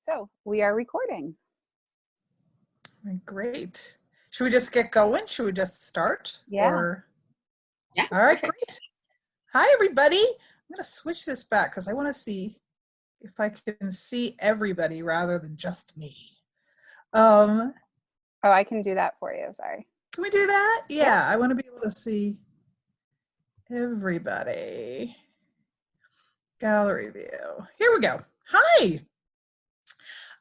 So we are recording. Great. Should we just get going? Should we just start? Yeah. Yeah. All right, Perfect. great. Hi, everybody. I'm going to switch this back because I want to see if I can see everybody rather than just me. Oh, I can do that for you. Sorry. Can we do that? Yeah, I want to be able to see everybody. Gallery view. Here we go. Hi.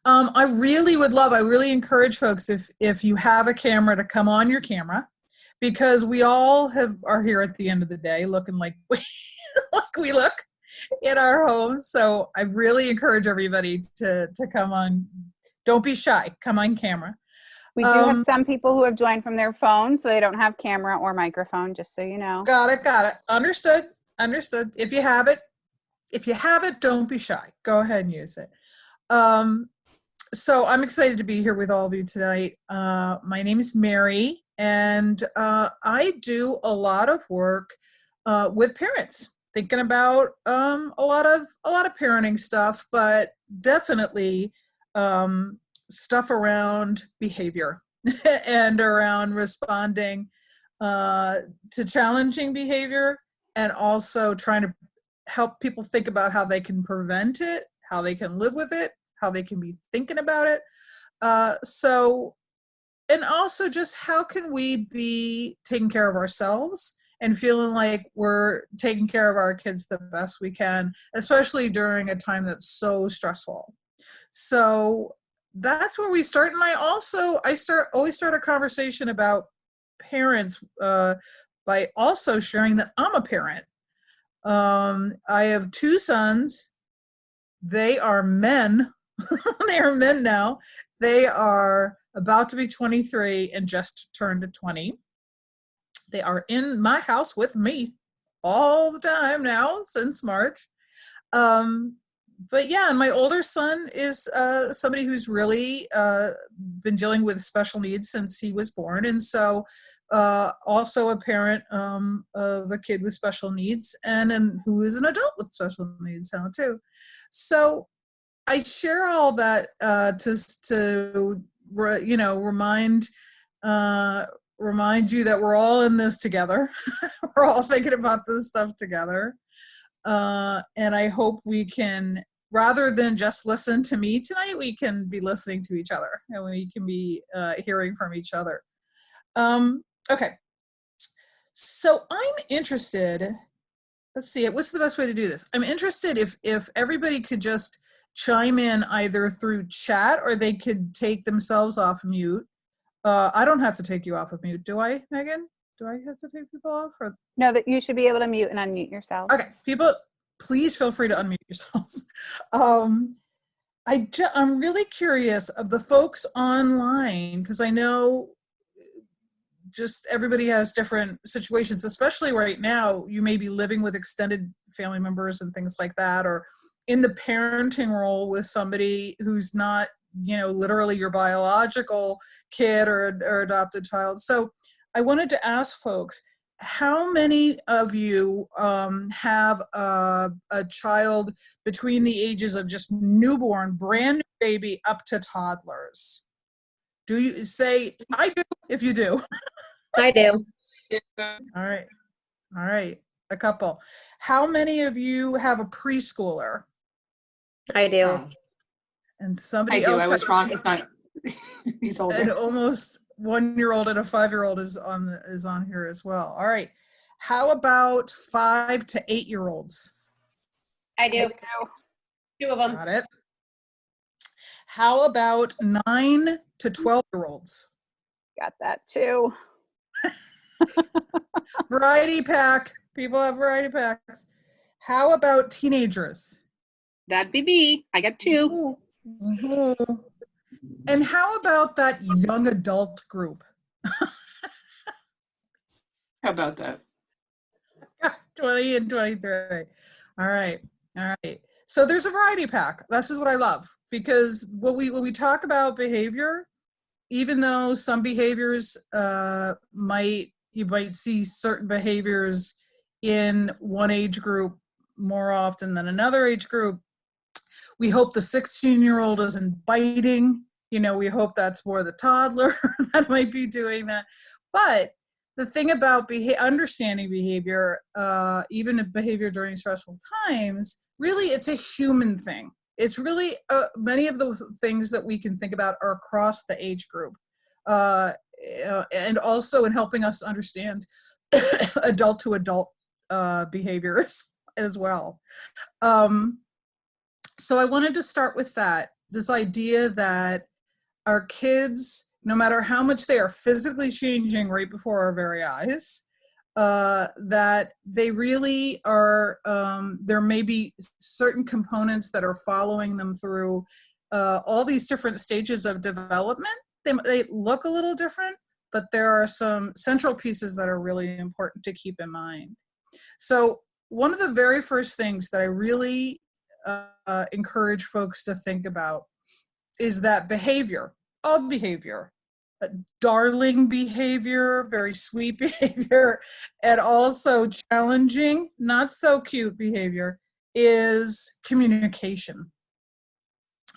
I really encourage folks if you have a camera to come on your camera, because we all are here at the end of the day looking like we look in our homes. So I really encourage everybody to come on. Don't be shy. Come on camera. We do have some people who have joined from their phone, so they don't have camera or microphone, just so you know. Got it. Understood. If you have it, don't be shy. Go ahead and use it. So I'm excited to be here with all of you tonight. My name is Mary, and I do a lot of work with parents, thinking about a lot of parenting stuff, but definitely stuff around behavior and around responding to challenging behavior, and also trying to help people think about how they can prevent it, how they can live with it, how they can be thinking about it. And also just how can we be taking care of ourselves and feeling like we're taking care of our kids the best we can, especially during a time that's so stressful. So that's where we start. And I always start a conversation about parents by also sharing that I'm a parent. I have two sons. They are men. They are men now. They are about to be 23 and just turned to 20. They are in my house with me all the time now since March. But yeah, and my older son is somebody who's really been dealing with special needs since he was born. And so also a parent of a kid with special needs and who is an adult with special needs now too. So I share all that to remind you that we're all in this together. We're all thinking about this stuff together, and I hope we can, rather than just listen to me tonight, we can be listening to each other, and we can be hearing from each other. Okay, so I'm interested. Let's see. What's the best way to do this? I'm interested if everybody could just chime in either through chat or they could take themselves off mute. I don't have to take you off of mute, do I, Megan? Do I have to take people off? Or? No, that you should be able to mute and unmute yourself. Okay, people, please feel free to unmute yourselves. I'm really curious of the folks online, because I know just everybody has different situations, especially right now. You may be living with extended family members and things like that, or in the parenting role with somebody who's not, literally your biological kid or adopted child. So I wanted to ask folks, how many of you have a child between the ages of just newborn, brand new baby, up to toddlers? Do you say, I do, if you do? I do. All right, a couple. How many of you have a preschooler? I do. And somebody else. I was wrong. It's not. He's older. And almost 1-year-old and a 5-year-old is on here as well. All right. How about 5 to 8-year-olds? I do. 2 of them. Got it. How about 9 to 12-year-olds? Got that too. Variety pack. People have variety packs. How about teenagers? That'd be me. I got 2. Mm-hmm. And how about that young adult group? How about that? 20 and 23. All right. So there's a variety pack. This is what I love, because when we talk about behavior, even though some behaviors you might see certain behaviors in one age group more often than another age group, We hope the 16-year-old isn't biting. We hope that's more the toddler that might be doing that. But the thing about understanding behavior, even behavior during stressful times, really it's a human thing. It's really many of the things that we can think about are across the age group, and also in helping us understand adult to adult behaviors as well. So I wanted to start with that, this idea that our kids, no matter how much they are physically changing right before our very eyes, that they really are, there may be certain components that are following them through all these different stages of development. They look a little different, but there are some central pieces that are really important to keep in mind. So one of the very first things that I really encourage folks to think about is that behavior, all behavior, darling behavior, very sweet behavior, and also challenging, not so cute behavior, is communication.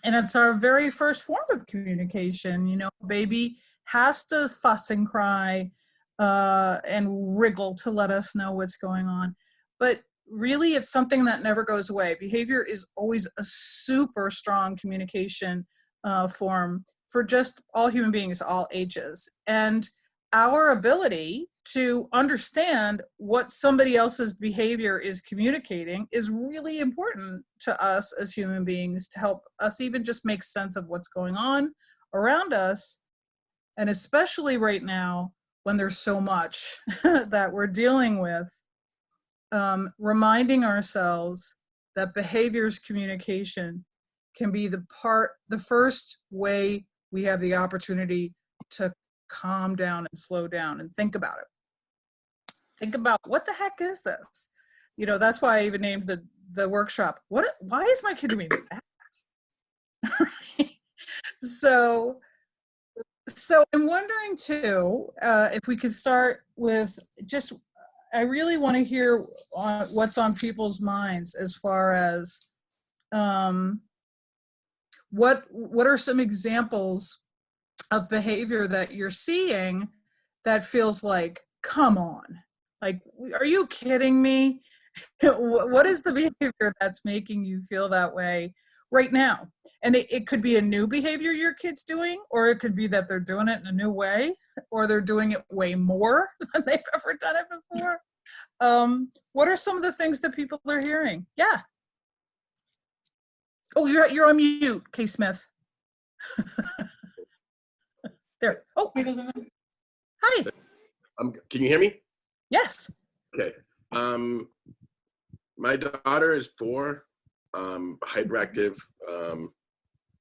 And it's our very first form of communication. Baby has to fuss and cry and wriggle to let us know what's going on. But really, it's something that never goes away. Behavior is always a super strong communication form for just all human beings, all ages. And our ability to understand what somebody else's behavior is communicating is really important to us as human beings, to help us even just make sense of what's going on around us. And especially right now, when there's so much that we're dealing with, reminding ourselves that behaviors communication can be the first way we have the opportunity to calm down and slow down and think about it. Think about, what the heck is this? That's why I even named the workshop, why is my kid doing that? So I'm wondering too, if we could start with just, I really want to hear what's on people's minds as far as what are some examples of behavior that you're seeing that feels like, come on, like, are you kidding me? What is the behavior that's making you feel that way right now? And it could be a new behavior your kid's doing, or it could be that they're doing it in a new way, or they're doing it way more than they've ever done it before. What are some of the things that people are hearing? Yeah. Oh, you're on mute, Kay Smith. There. Oh, hi. Can you hear me? Yes. Okay. My daughter is 4, hyperactive,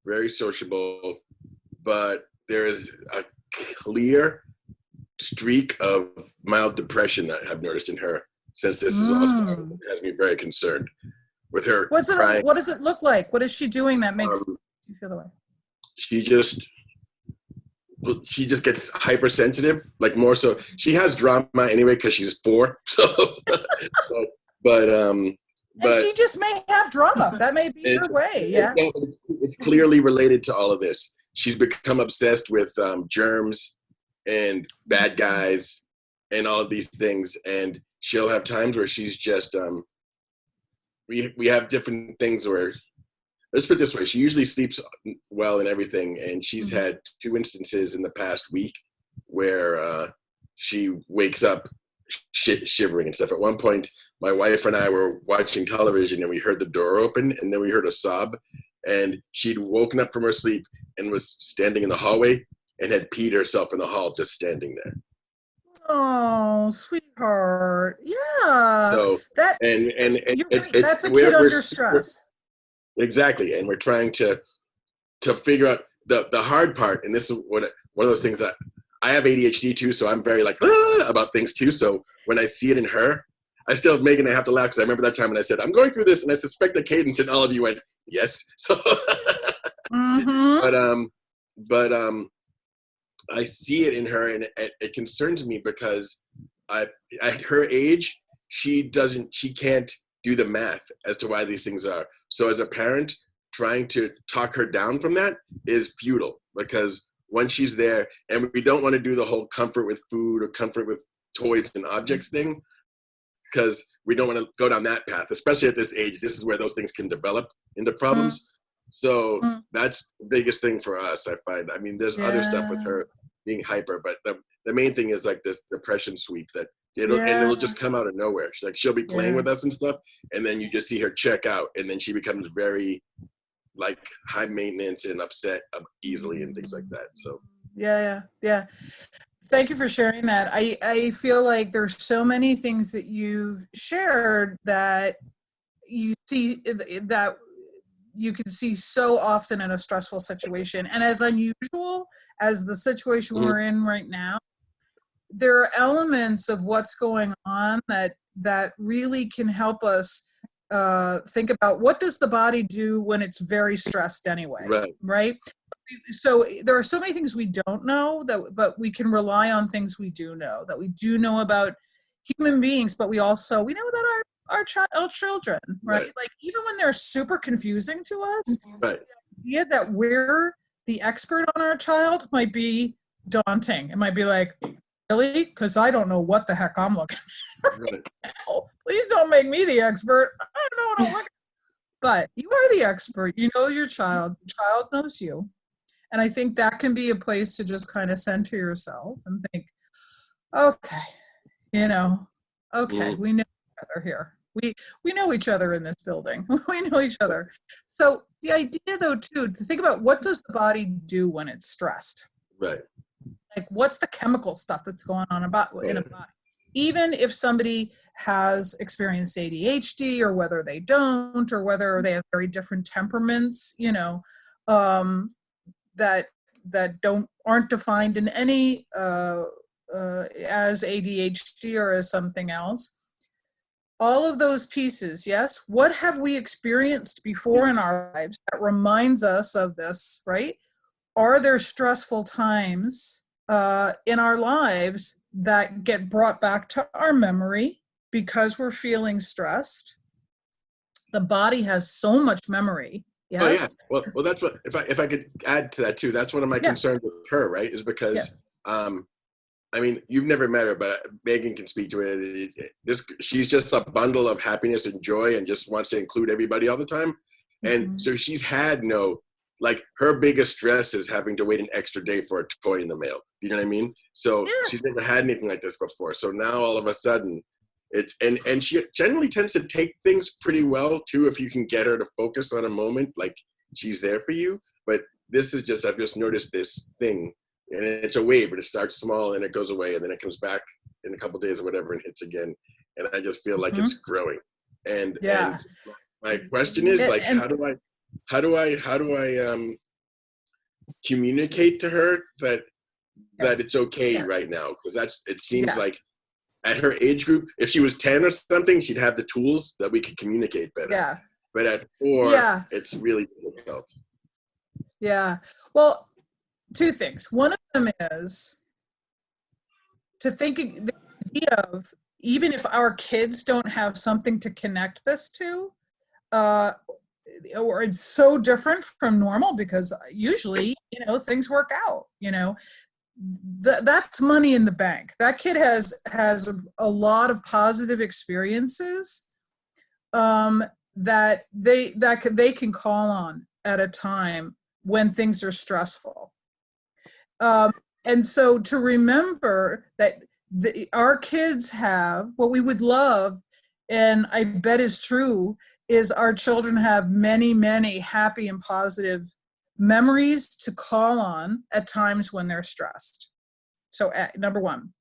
very sociable, but there is a clear streak of mild depression that I've noticed in her since this is all started. It has me very concerned with her. What does it look like? What is she doing that makes you feel the way? She just gets hypersensitive, like more so. She has drama anyway because she's 4. But and she just may have drama. That may be her way. Yeah. It's clearly related to all of this. She's become obsessed with germs and bad guys and all of these things. And she'll have times where she's just we have different things where, let's put it this way, she usually sleeps well and everything, and she's had 2 instances in the past week where she wakes up shivering and stuff. At one point, my wife and I were watching television and we heard the door open, and then we heard a sob, and she'd woken up from her sleep and was standing in the hallway and had peed herself in the hall just standing there. Oh, sweetheart. Yeah. So that and that's a kid under stress. Exactly. And we're trying to figure out the hard part. And this is one of those things that I have ADHD too, so I'm very like about things too. So when I see it in her, I still, Megan, I have to laugh because I remember that time when I said, I'm going through this and I suspect the cadence, and all of you went, yes. So, but I see it in her, and it concerns me because at her age, she can't do the math as to why these things are. So as a parent, trying to talk her down from that is futile, because once she's there, and we don't want to do the whole comfort with food or comfort with toys and objects thing, because we don't want to go down that path, especially at this age. This is where those things can develop into problems. So that's the biggest thing for us, I find. I mean, there's other stuff with her being hyper, but the main thing is like this depression sweep that it'll just come out of nowhere. She'll be playing with us and stuff, and then you just see her check out, and then she becomes very like high maintenance and upset easily and things like that. So yeah. Thank you for sharing that. I feel like there's so many things that you've shared that you see that you can see so often in a stressful situation. And as unusual as the situation we're in right now, there are elements of what's going on that really can help us think about, what does the body do when it's very stressed anyway, right? So there are so many things we don't know, but we can rely on things we do know, that we do know about human beings, but we know about our children, right? Like even when they're super confusing to us, the idea that we're the expert on our child might be daunting. It might be like, really? Because I don't know what the heck I'm looking for right now. Please don't make me the expert. I don't know what I'm looking for. But you are the expert. You know your child. Your child knows you. And I think that can be a place to just kind of center yourself and think, okay, we know each other here. We know each other in this building. We know each other. So the idea, though, too, to think about, what does the body do when it's stressed? Right. Like, what's the chemical stuff that's going on in a body? Even if somebody has experienced ADHD, or whether they don't, or whether they have very different temperaments, that aren't defined in any as ADHD or as something else. All of those pieces, yes. What have we experienced before in our lives that reminds us of this, right? Are there stressful times in our lives that get brought back to our memory because we're feeling stressed? The body has so much memory. Yes. Oh yeah. Well, that's what, if I could add to that too. That's one of my concerns with her, right? Is because, I mean, you've never met her, but Megan can speak to it. She's just a bundle of happiness and joy, and just wants to include everybody all the time. And so she's had her biggest stress is having to wait an extra day for a toy in the mail. You know what I mean? So she's never had anything like this before. So now all of a sudden, and she generally tends to take things pretty well too, if you can get her to focus on a moment, like she's there for you. But this is just, I've just noticed this thing, and it's a wave, and it starts small and it goes away, and then it comes back in a couple of days or whatever and hits again. And I just feel like it's growing. And my question is, like, how do I communicate to her that it's okay right now? Because it seems like at her age group, if she was 10 or something, she'd have the tools that we could communicate better. Yeah. But at 4, it's really difficult. Yeah. Well, two things. One of them is to think the idea of, even if our kids don't have something to connect this to, or it's so different from normal, because usually, things work out, that's money in the bank. That kid has a lot of positive experiences that they can call on at a time when things are stressful. And so to remember that our kids have what we would love, and I bet is true, is our children have many, many happy and positive memories to call on at times when they're stressed. So number one.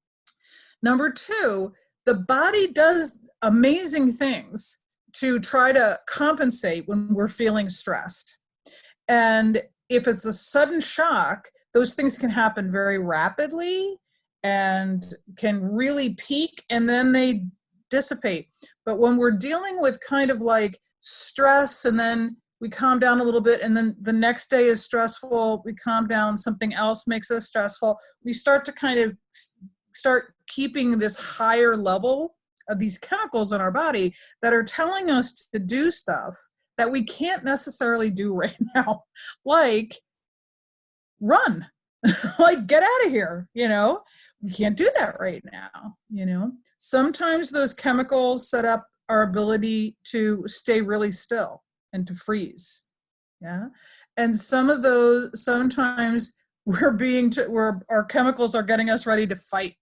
Number two, the body does amazing things to try to compensate when we're feeling stressed. And if it's a sudden shock, those things can happen very rapidly and can really peak, and then they dissipate. But when we're dealing with kind of like stress, and then we calm down a little bit, and then the next day is stressful, we calm down, something else makes us stressful, we start to kind of start keeping this higher level of these chemicals in our body that are telling us to do stuff that we can't necessarily do right now, like run, like get out of here, we can't do that right now. Sometimes those chemicals set up our ability to stay really still and to freeze. Yeah. And some of those, sometimes where our chemicals are getting us ready to fight.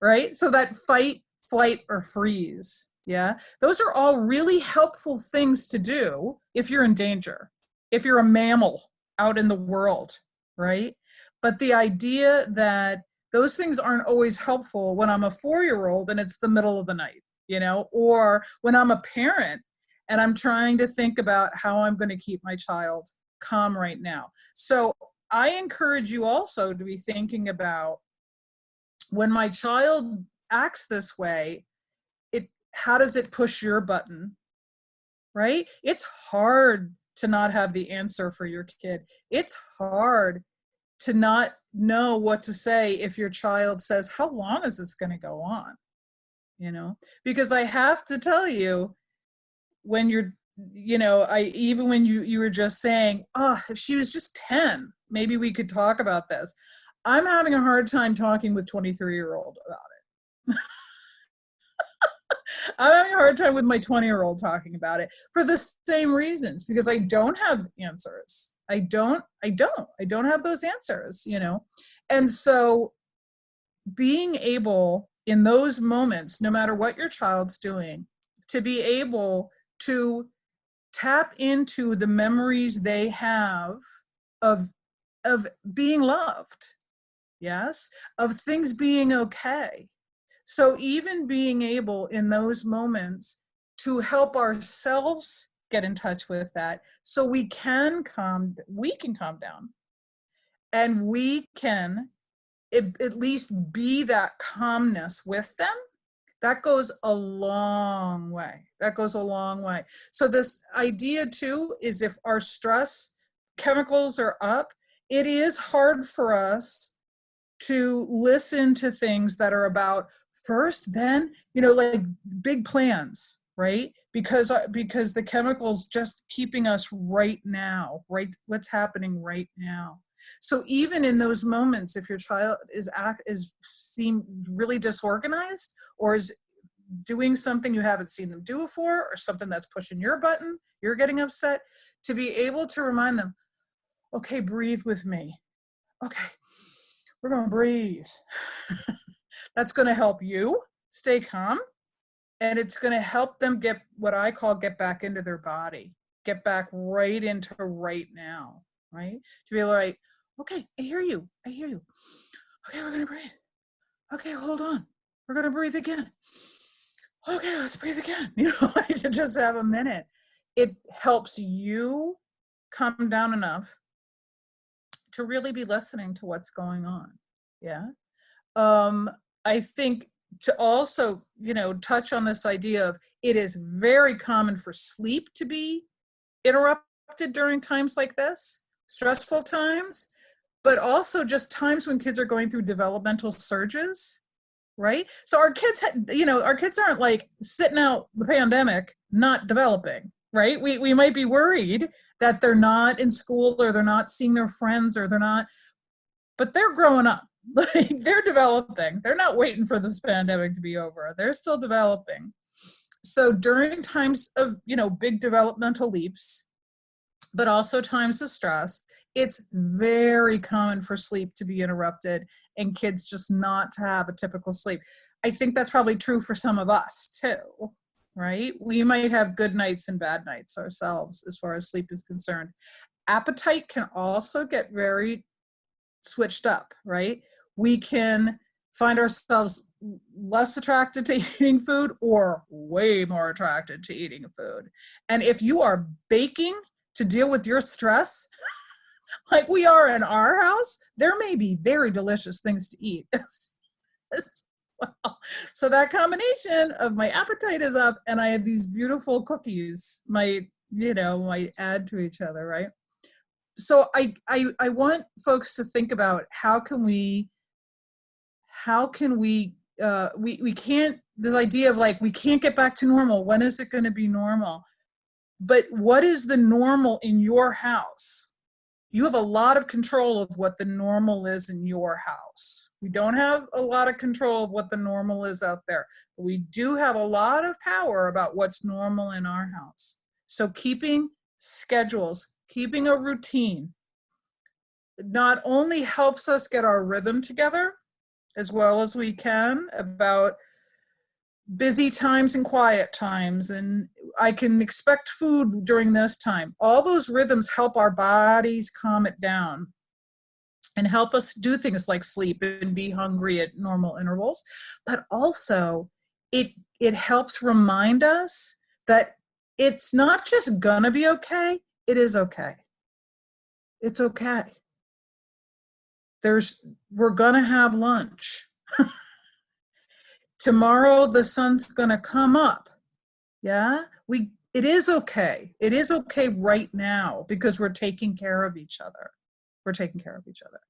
Right? So that fight, flight, or freeze. Yeah. Those are all really helpful things to do if you're in danger, if you're a mammal out in the world, right? But the idea that those things aren't always helpful when I'm a 4-year-old and it's the middle of the night, or when I'm a parent and I'm trying to think about how I'm going to keep my child calm right now. So I encourage you also to be thinking about, when my child acts this way, how does it push your button, right? It's hard to not have the answer for your kid. It's hard to not know what to say if your child says, how long is this going to go on? Because I have to tell you, when you're, even when you were just saying, if she was just 10, maybe we could talk about this. I'm having a hard time talking with 23-year-old about it. I'm having a hard time with my 20-year-old talking about it for the same reasons, because I don't have answers. I don't have those answers, And so being able in those moments, no matter what your child's doing, to be able to tap into the memories they have of being loved, yes, of things being okay. So even being able in those moments to help ourselves get in touch with that, so we can calm down, and we can at least be that calmness with them. That goes a long way. So this idea too is, if our stress chemicals are up, it is hard for us to listen to things that are about first, then, like big plans, right? Because the chemicals just keeping us right now, right? What's happening right now. So even in those moments, if your child seem really disorganized, or is doing something you haven't seen them do before, or something that's pushing your button, you're getting upset, to be able to remind them, okay, breathe with me. Okay, we're going to breathe. That's going to help you stay calm, and it's going to help them get what I call get back into their body, get back right into right now, right? To be like, okay, I hear you. Okay, we're going to breathe. Okay, hold on. We're going to breathe again. Okay, let's breathe again. To just have a minute. It helps you calm down enough to really be listening to what's going on. Yeah. I think to also, touch on this idea of, it is very common for sleep to be interrupted during times like this, stressful times, but also just times when kids are going through developmental surges, right? So our kids, our kids aren't like sitting out the pandemic, not developing, right? We might be worried that they're not in school, or they're not seeing their friends, or they're not, but they're growing up. Like, they're developing. They're not waiting for this pandemic to be over. They're still developing. So during times of, big developmental leaps, but also times of stress, it's very common for sleep to be interrupted and kids just not to have a typical sleep. I think that's probably true for some of us too, right? We might have good nights and bad nights ourselves as far as sleep is concerned. Appetite can also get very switched up, right? We can find ourselves less attracted to eating food, or way more attracted to eating food. And if you are baking to deal with your stress, like we are in our house, there may be very delicious things to eat as well. So that combination of my appetite is up and I have these beautiful cookies might add to each other, right? So I want folks to think about, how can we can't, this idea of like, we can't get back to normal. When is it going to be normal? but what is the normal in your house? You have a lot of control of what the normal is in your house. We don't have a lot of control of what the normal is out there, but we do have a lot of power about what's normal in our house. So keeping schedules, keeping a routine, not only helps us get our rhythm together as well as we can about busy times and quiet times, and I can expect food during this time. All those rhythms help our bodies calm it down and help us do things like sleep and be hungry at normal intervals. But also it helps remind us that it's not just gonna be okay, it is okay. It's okay. We're gonna have lunch. Tomorrow the sun's gonna come up. Yeah, it is okay. It is okay right now because we're taking care of each other. We're taking care of each other.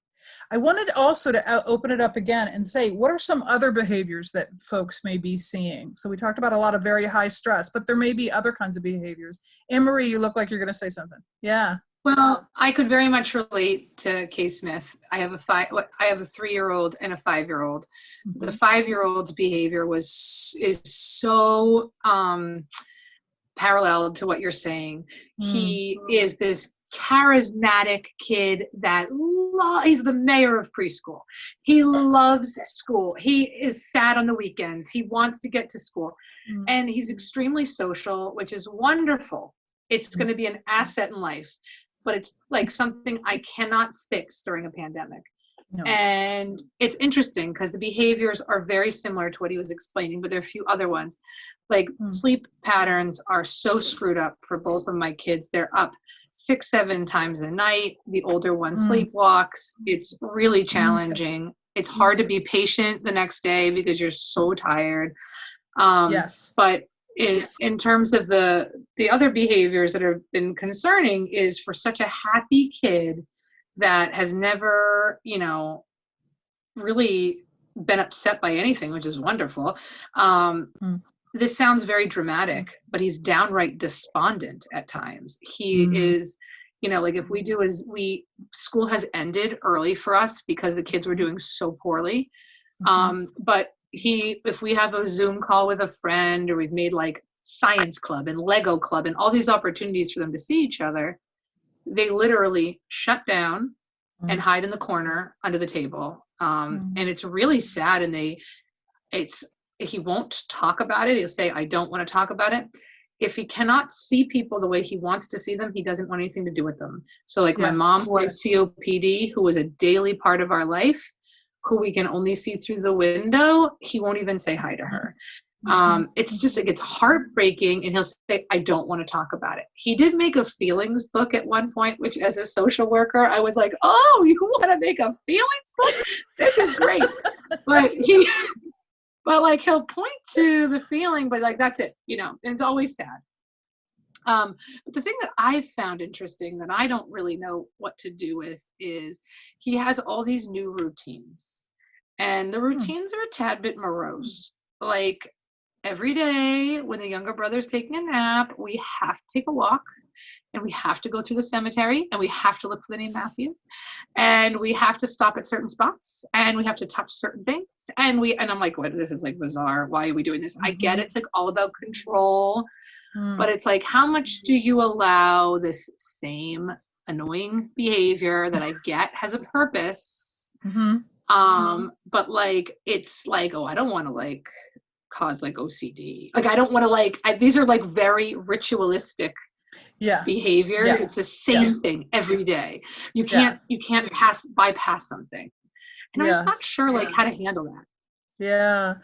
I wanted also to open it up again and say, what are some other behaviors that folks may be seeing? So we talked about a lot of very high stress, but there may be other kinds of behaviors. Anne-Marie, you look like you're going to say something. Yeah. Well, I could very much relate to Kay Smith. I have a 3-year-old and a 5-year-old. Mm-hmm. The 5-year-old's behavior is so parallel to what you're saying. He is this charismatic kid that he's the mayor of preschool. He loves school. He is sad on the weekends. He wants to get to school. And he's extremely social, which is wonderful. It's going to be an asset in life, but it's like something I cannot fix during a pandemic. No. And it's interesting because the behaviors are very similar to what he was explaining, but there are a few other ones. Like sleep patterns are so screwed up for both of my kids. They're up 6-7 times a night. The older one sleepwalks. It's really challenging. It's hard to be patient the next day because you're so tired. Yes. But in terms of the other behaviors that have been concerning is for such a happy kid that has never, really been upset by anything, which is wonderful. This sounds very dramatic, but he's downright despondent at times. He is, like if school has ended early for us because the kids were doing so poorly. But if we have a Zoom call with a friend, or we've made like science club and Lego club and all these opportunities for them to see each other, they literally shut down and hide in the corner under the table. And it's really sad. And he won't talk about it. He'll say, I don't want to talk about it. If he cannot see people the way he wants to see them, he doesn't want anything to do with them. So like my mom who had COPD, who was a daily part of our life, who we can only see through the window, he won't even say hi to her. It's just like, it's heartbreaking, and he'll say, I don't want to talk about it. He did make a feelings book at one point, which as a social worker, I was like, oh, you want to make a feelings book? This is great. But like, he'll point to the feeling, but like, that's it, and it's always sad. But the thing that I've found interesting that I don't really know what to do with is he has all these new routines, and the routines are a tad bit morose. Like every day when the younger brother's taking a nap, we have to take a walk, and we have to go through the cemetery, and we have to look for the name Matthew, and we have to stop at certain spots, and we have to touch certain things. And I'm like, what? This is like bizarre. Why are we doing this? I get it's like all about control. But it's like, how much do you allow this same annoying behavior that I get has a purpose? But like, it's like, oh, I don't want to like cause like OCD. Like, I don't want to like, these are like very ritualistic behaviors. Yeah. It's the same thing every day. You can't bypass something. And I'm just not sure like how to handle that. Yeah.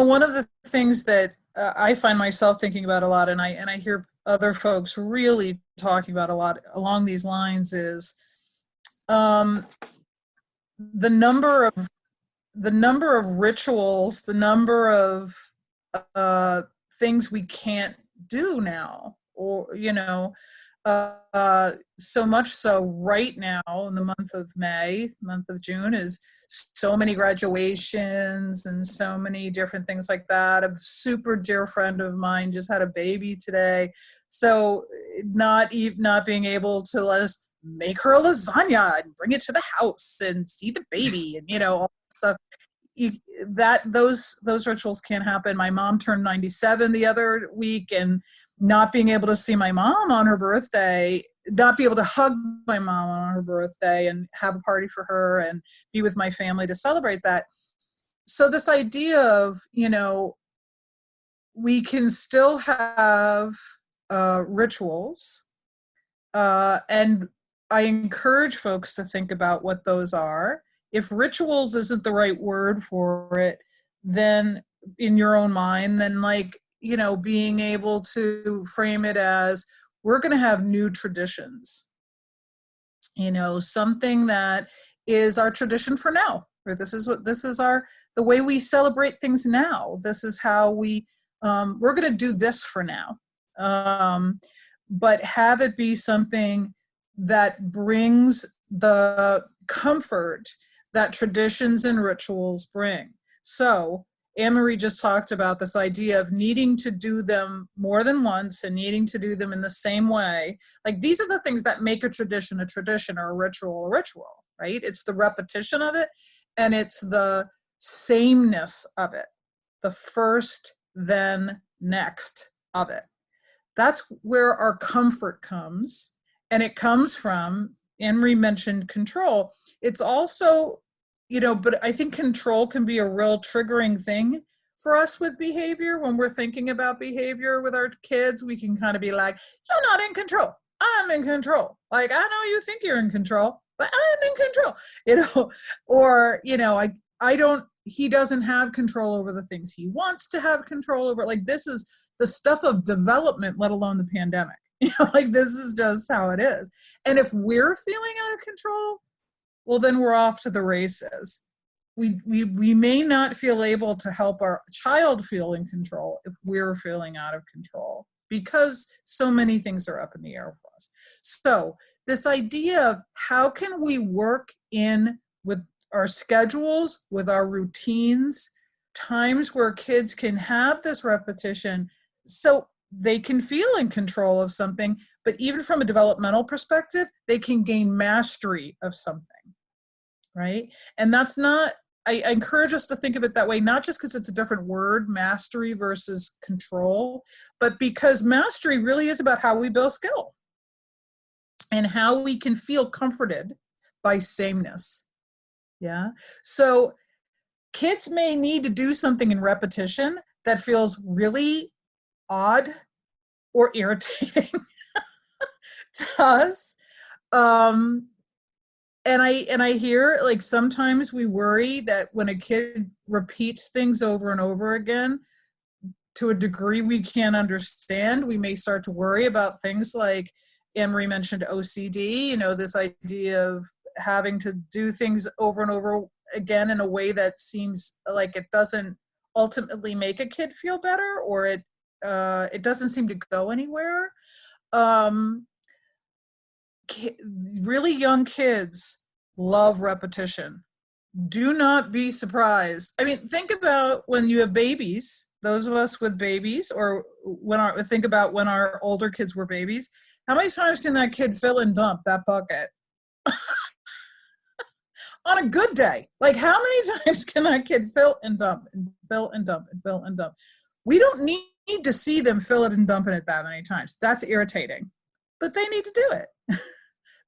One of the things that I find myself thinking about a lot, and I hear other folks really talking about a lot along these lines, is the number of rituals, the number of things we can't do now, or So much so right now in the month of May, month of June, is so many graduations and so many different things like that. A super dear friend of mine just had a baby today. So not being able to let us make her a lasagna and bring it to the house and see the baby and, you know, all that stuff. Those rituals can't happen. My mom turned 97 the other week, and not being able to see my mom on her birthday, not be able to hug my mom on her birthday and have a party for her and be with my family to celebrate that. So this idea of, you know, we can still have rituals, and I encourage folks to think about what those are. If rituals isn't the right word for it, then in your own mind, then, like, you know, being able to frame it as, we're going to have new traditions, you know, something that is our tradition for now, or this is the way we celebrate things now. This is how we're going to do this for now. But have it be something that brings the comfort that traditions and rituals bring. So Anne-Marie just talked about this idea of needing to do them more than once and needing to do them in the same way. Like, these are the things that make a tradition, or a ritual, right? It's the repetition of it, and it's the sameness of it. The first, then next of it. That's where our comfort comes. And it comes from, Anne-Marie mentioned control. It's also, you know, but I think control can be a real triggering thing for us with behavior. When we're thinking about behavior with our kids, we can kind of be like, you're not in control. I'm in control. Like, I know you think you're in control, but I'm in control, you know, or, you know, he doesn't have control over the things he wants to have control over. Like, this is the stuff of development, let alone the pandemic. You know, like, this is just how it is. And if we're feeling out of control, well, then we're off to the races. We may not feel able to help our child feel in control if we're feeling out of control, because so many things are up in the air for us. So this idea of how can we work in with our schedules, with our routines, times where kids can have this repetition so they can feel in control of something, but even from a developmental perspective, they can gain mastery of something, right? And that's not, I encourage us to think of it that way, not just because it's a different word, mastery versus control, but because mastery really is about how we build skill and how we can feel comforted by sameness. Yeah. So kids may need to do something in repetition that feels really odd or irritating to us. And I hear, like, sometimes we worry that when a kid repeats things over and over again to a degree we can't understand, we may start to worry about things like Anne-Marie mentioned OCD, you know, this idea of having to do things over and over again in a way that seems like it doesn't ultimately make a kid feel better, or it doesn't seem to go anywhere. Really young kids love repetition. Do not be surprised. I mean, think about when you have babies, those of us with babies, or think about when our older kids were babies. How many times can that kid fill and dump that bucket? On a good day, like, how many times can that kid fill and dump and fill and dump and fill and dump? We don't need to see them fill it and dump it that many times. That's irritating, but they need to do it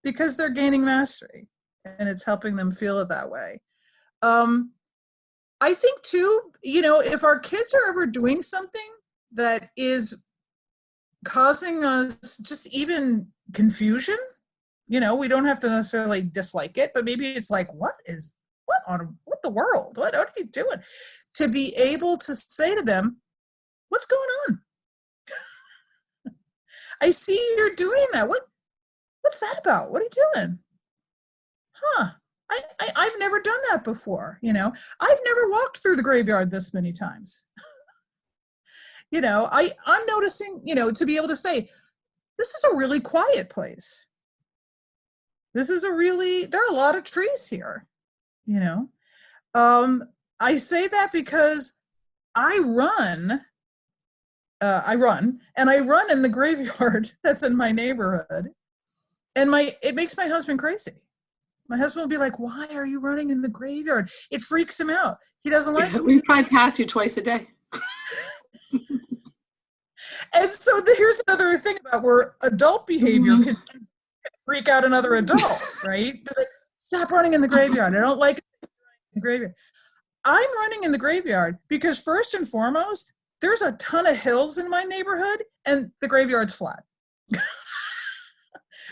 because they're gaining mastery and it's helping them feel it that way. I think too, you know, if our kids are ever doing something that is causing us just even confusion, you know, we don't have to necessarily dislike it, but maybe it's like, what the world? What are you doing? To be able to say to them, what's going on? I see you're doing that. What's that about? What are you doing? Huh. I've never done that before. You know, I've never walked through the graveyard this many times. You know, I'm noticing, you know, to be able to say, this is a really quiet place. There are a lot of trees here, you know. I say that because I run and I run in the graveyard that's in my neighborhood. And it makes my husband crazy. My husband will be like, "Why are you running in the graveyard?" It freaks him out. He doesn't like it. We probably pass you twice a day. And so here's another thing about where adult behavior can freak out another adult, right? They're like, "Stop running in the graveyard. I don't like it in the graveyard." I'm running in the graveyard because first and foremost, there's a ton of hills in my neighborhood and the graveyard's flat.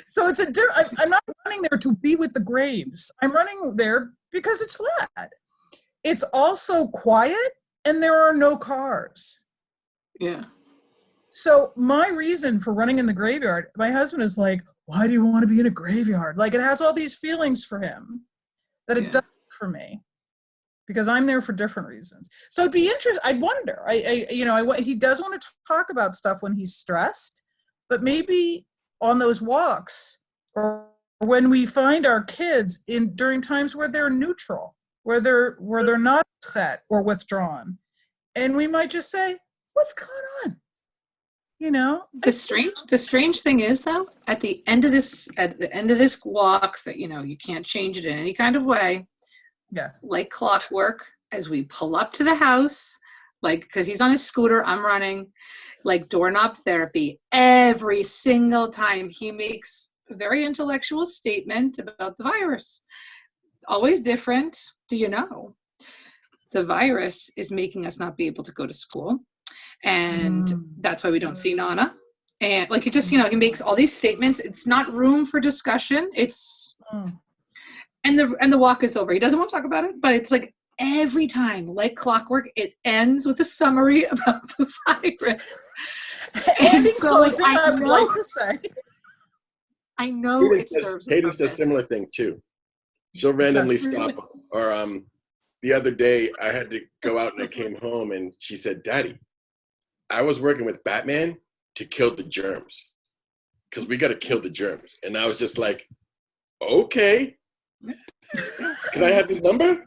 So I'm not running there to be with the graves. I'm running there because it's flat. It's also quiet and there are no cars. Yeah. So my reason for running in the graveyard, my husband is like, "Why do you want to be in a graveyard?" Like, it has all these feelings for him that it doesn't for me, because I'm there for different reasons. So it'd be interesting. I'd wonder. He does want to talk about stuff when he's stressed, but maybe on those walks or when we find our kids during times where they're neutral, where they're not upset or withdrawn, and we might just say, "What's going on?" You know. The strange thing is, though, at the end of this walk, that you can't change it in any kind of way. Yeah. Like clockwork, as we pull up to the house, like, because he's on his scooter, I'm running, like doorknob therapy. Every single time he makes a very intellectual statement about the virus. Always different. Do you know? The virus is making us not be able to go to school. And that's why we don't see Nana. And like, it just, he makes all these statements. It's not room for discussion. It's, and the walk is over. He doesn't want to talk about it, but it's like every time, like clockwork, it ends with a summary about the virus. And in closing, I would like to say, I know it serves a Hayden purpose. does similar thing too. She'll randomly stop, or the other day I had to go out and I came home and she said, "Daddy, I was working with Batman to kill the germs, because we got to kill the germs." And I was just like, "Okay, can I have his number?"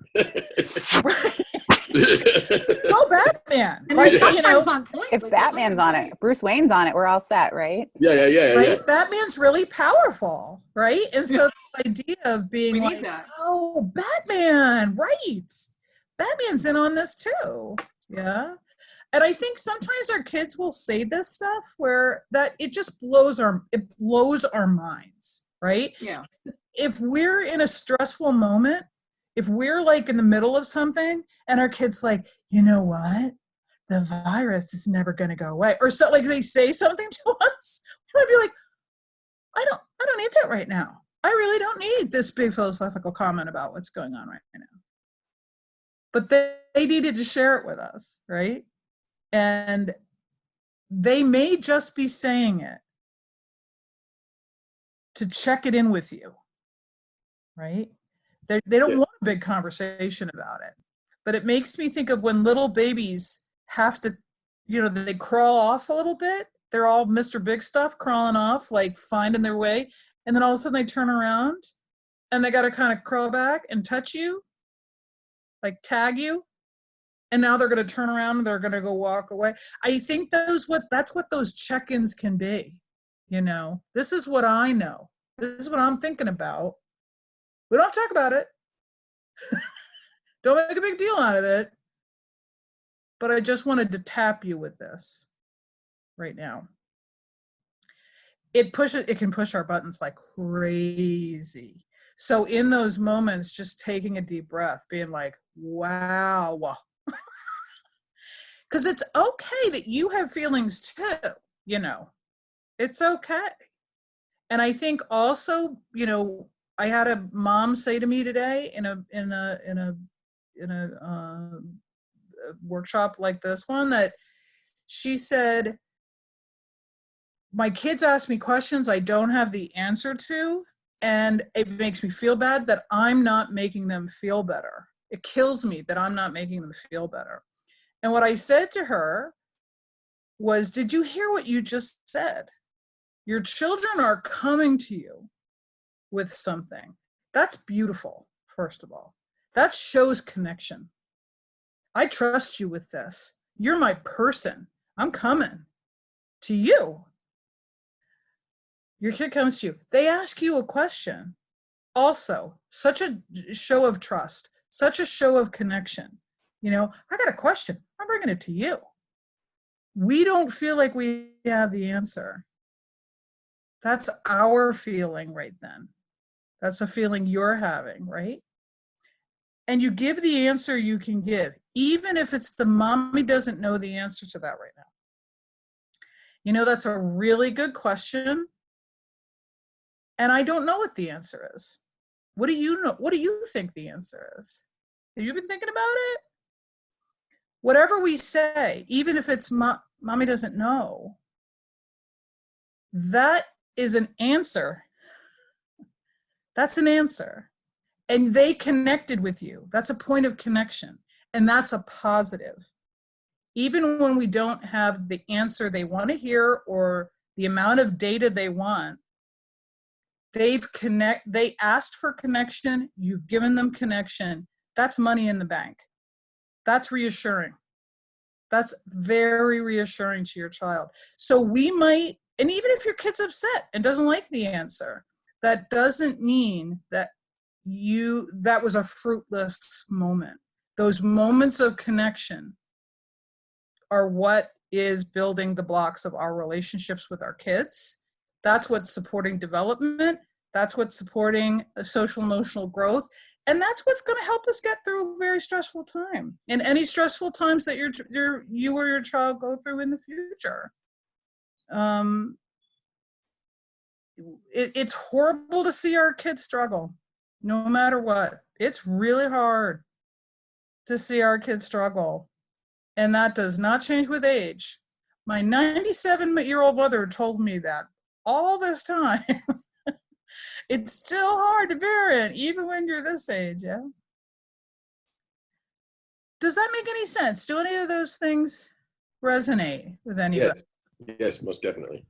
Go Batman. And Like, sometimes on point. If like, Batman's on it, Bruce Wayne's on it, we're all set, right? Yeah. right? Batman's really powerful, right? And so the idea of being like, that. "Oh, Batman, right? Batman's in on this too." Yeah. And I think sometimes our kids will say this stuff where that it just blows our minds, right? Yeah. If we're in a stressful moment, if we're like in the middle of something and our kid's like, "You know what? The virus is never going to go away." Or so, like, they say something to us, we might be like, I don't need that right now. I really don't need this big philosophical comment about what's going on right now. But they needed to share it with us, right? And they may just be saying it to check it in with you, right? They don't want a big conversation about it. But it makes me think of when little babies have to, they crawl off a little bit. They're all Mr. Big Stuff crawling off, like finding their way. And then all of a sudden they turn around and they got to kind of crawl back and touch you, like tag you. And now they're going to turn around and they're going to go walk away. I think that's what those check-ins can be. This is what I know. This is what I'm thinking about. We don't talk about it. Don't make a big deal out of it. But I just wanted to tap you with this right now. It can push our buttons like crazy. So in those moments, just taking a deep breath, being like, wow. Because it's okay that you have feelings too, it's okay. And I think also, I had a mom say to me today in a workshop like this one, that she said, "My kids ask me questions I don't have the answer to, and it makes me feel bad that I'm not making them feel better. It kills me that I'm not making them feel better." And what I said to her was, "Did you hear what you just said? Your children are coming to you with something. That's beautiful, first of all. That shows connection. I trust you with this. You're my person. I'm coming to you. Your kid comes to you. They ask you a question. Also, such a show of trust, such a show of connection. You know, I got a question. I'm bringing it to you. We don't feel like we have the answer. That's our feeling right then. That's a feeling you're having, right? And you give the answer you can give, even if it's the mommy doesn't know the answer to that right now. You know, that's a really good question. And I don't know what the answer is. What do you know? What do you think the answer is? Have you been thinking about it? Whatever we say, even if it's mommy doesn't know, that is an answer. That's an answer. And they connected with you. That's a point of connection. And that's a positive. Even when we don't have the answer they want to hear or the amount of data they want, they asked for connection, you've given them connection. That's money in the bank. That's reassuring. That's very reassuring to your child. So we might, and even if your kid's upset and doesn't like the answer, that doesn't mean that that was a fruitless moment. Those moments of connection are what is building the blocks of our relationships with our kids. That's what's supporting development. That's what's supporting social emotional growth. And that's what's going to help us get through a very stressful time and any stressful times that you or your child go through in the future. It's horrible to see our kids struggle, no matter what. It's really hard to see our kids struggle. And that does not change with age. My 97-year-old mother told me that all this time. It's still hard to bear it, even when you're this age, yeah? Does that make any sense? Do any of those things resonate with anybody? Yes, most definitely.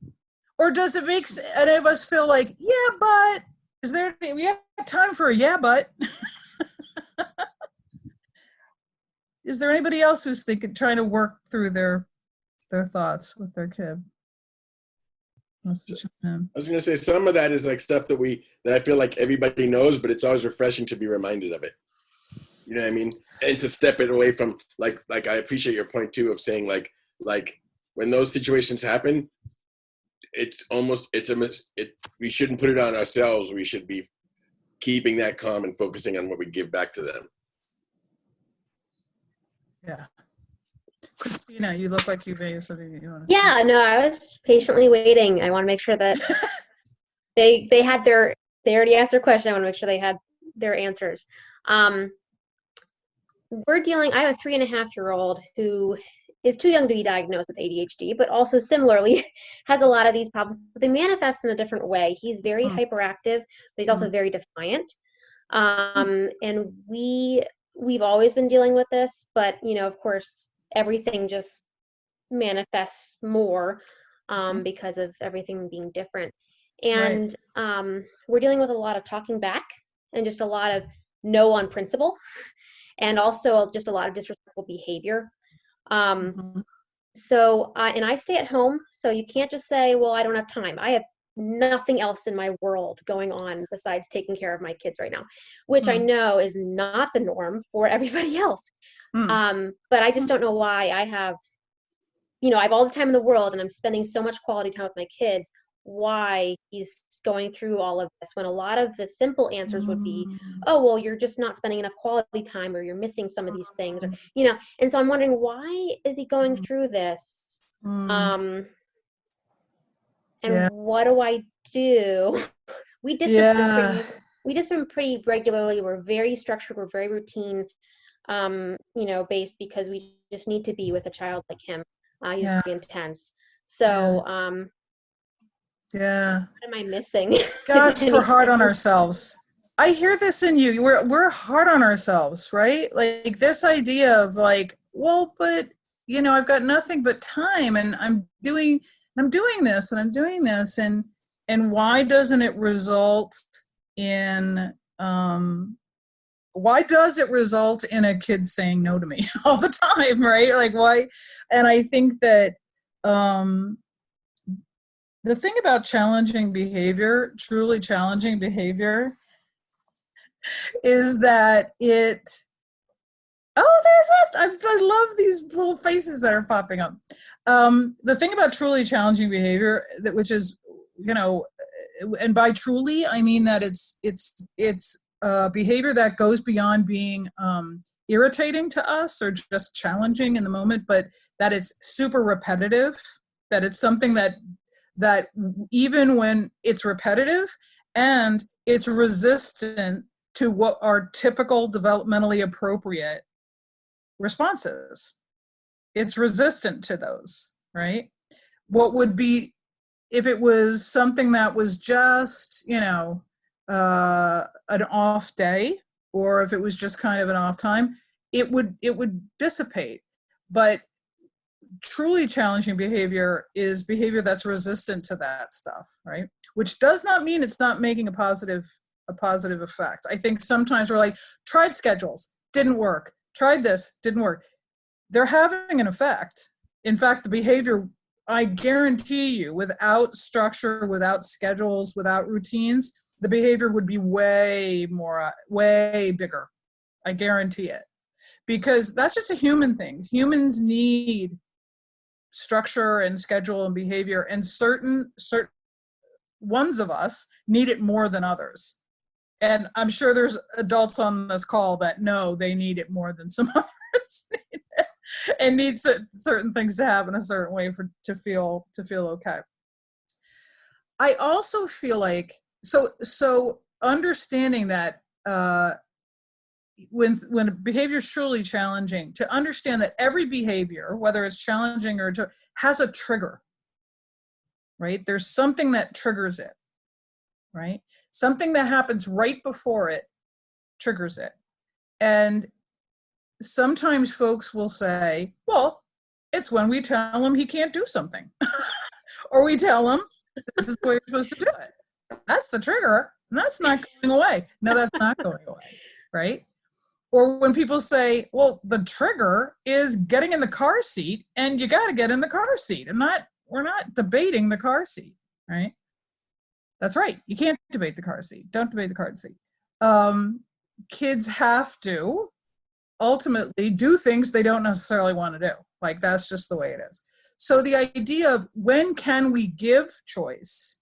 Or does it make any of us feel like, yeah, but, we have time for a yeah, but? Is there anybody else who's trying to work through their thoughts with their kid? I was going to say some of that is like stuff that I feel like everybody knows, but it's always refreshing to be reminded of it. You know what I mean? And to step it away from like I appreciate your point too of saying like when those situations happen, we shouldn't put it on ourselves. We should be keeping that calm and focusing on what we give back to them. Yeah. Christina, you look like you may have something you want to say. Yeah, no, I was patiently waiting. I want to make sure that they already asked their question. I want to make sure they had their answers. I have a 3.5-year-old who is too young to be diagnosed with ADHD, but also similarly has a lot of these problems, but they manifest in a different way. He's very hyperactive, but he's also very defiant. And we've always been dealing with this, but of course, everything just manifests more because of everything being different. And we're dealing with a lot of talking back and just a lot of no on principle, and also just a lot of disrespectful behavior. So, and I stay at home, so you can't just say, well, I don't have time. I have nothing else in my world going on besides taking care of my kids right now, which I know is not the norm for everybody else. But I just don't know why I have all the time in the world and I'm spending so much quality time with my kids, why he's going through all of this when a lot of the simple answers would be, oh, well, you're just not spending enough quality time, or you're missing some of these things, or, and so I'm wondering, why is he going through this? And what do I do? We discipline pretty regularly. We're very structured. We're very routine, based, because we just need to be with a child like him. He's very intense. So, what am I missing? Gosh, we're hard on ourselves. I hear this in you. We're hard on ourselves, right? Like this idea of like, well, but I've got nothing but time, and I'm doing I'm doing this and I'm doing this, and why doesn't it result in why does it result in a kid saying no to me all the time, right? Like, why? And I think that the thing about challenging behavior, truly challenging behavior, is that it, oh, I love these little faces that are popping up. The thing about truly challenging behavior, which is, you know, and by truly, I mean that it's behavior that goes beyond being irritating to us or just challenging in the moment, but that it's super repetitive, that it's something that even when it's repetitive and it's resistant to what are typical developmentally appropriate responses. It's resistant to those, right? What would be, if it was something that was just, you know, an off day, or if it was just kind of an off time, it would dissipate. But truly challenging behavior is behavior that's resistant to that stuff, right? Which does not mean it's not making a positive effect. I think sometimes we're like, tried schedules, didn't work. Tried this, didn't work. They're having an effect. In fact, the behavior, I guarantee you, without structure, without schedules, without routines, the behavior would be way bigger. I guarantee it. Because that's just a human thing. Humans need structure and schedule and behavior, and certain ones of us need it more than others. And I'm sure there's adults on this call that know they need it more than some others need it, and need certain things to happen a certain way to feel okay. I also feel like, so understanding that when behavior is truly challenging, to understand that every behavior, whether it's challenging or has a trigger, right? There's something that triggers it, right? Something that happens right before it triggers it. And sometimes folks will say, well, it's when we tell him he can't do something. Or we tell him, this is the way you're supposed to do it. That's the trigger, and that's not going away. No, that's not going away, right? Or when people say, well, the trigger is getting in the car seat, and you got to get in the car seat. And we're not debating the car seat, right? That's right. You can't debate the car seat. Don't debate the car seat. Kids have to ultimately do things they don't necessarily want to do. Like, that's just the way it is. So the idea of when can we give choice,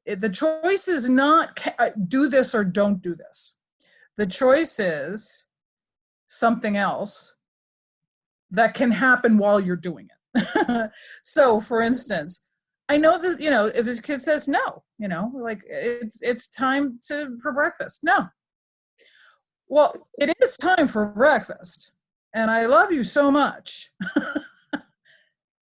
the choice is not do this or don't do this. The choice is something else that can happen while you're doing it. So, for instance, I know that, you know, if a kid says no, you know, like it's time for breakfast. No. Well, it is time for breakfast, and I love you so much.